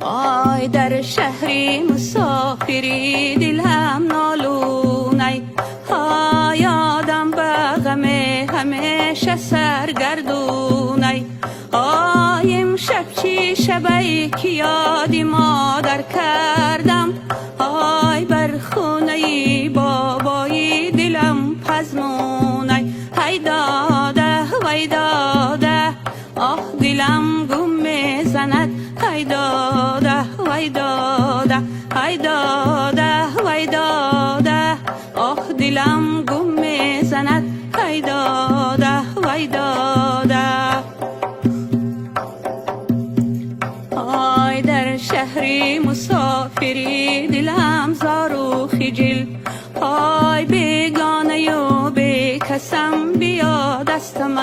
آی در شهری مسافری دلم نالونی، های آدم به غم همیشه سرگردونی. آی امشب چی شبی که یادی مادر کردم، آی بر خونه بابایی دلم پزمونی. های داده وای داده آه دلم گم میزند، های داده وای داده های داده وای داده آه دلم گم میزند، های داده وای داده. آی در شهری مسافری دلم زار و خجل، آی بیگانه و بی کسم بیا دستم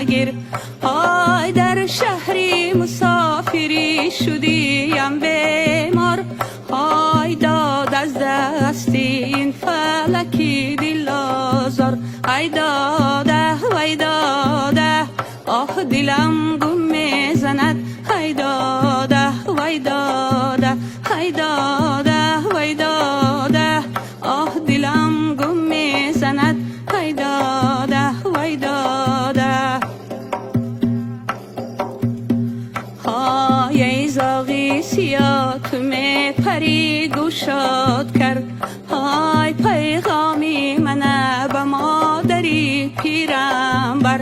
گیر. آی در شهری مسافری شدیم بیمار، آی داد از دستی این فلکی دل آزار. ای داده وای داده آه دلم گم میزند، ای داده وای داده ای داده وای داده آه دلم گم میزند، ای داده وای داده. های زاغی سیاه تو می پری گوشاد کرد، های پیغامی منه به مادری پیرم بر.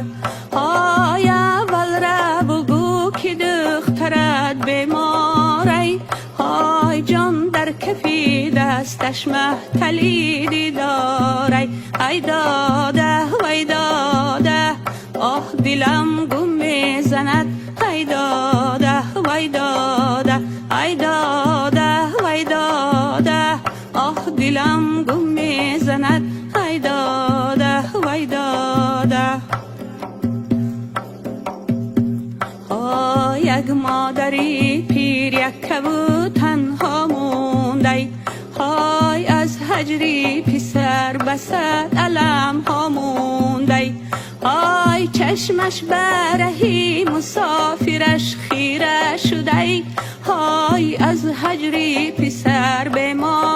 های اول را بگو که دخترت بیماری، های جان در کفی دستش محتلیدی داری. ای داده وای داده آه دلم گم میزند، ای داده وای داده ای داده وای داده آه دلم گم میزند، ای داده وای داده. یک مادری پیر یک کبود تنها موندی، های از هجری پسر بسد علم ها موندی. های چشمش برهی مسافرش خیره شدی، های از هجری پسر به ما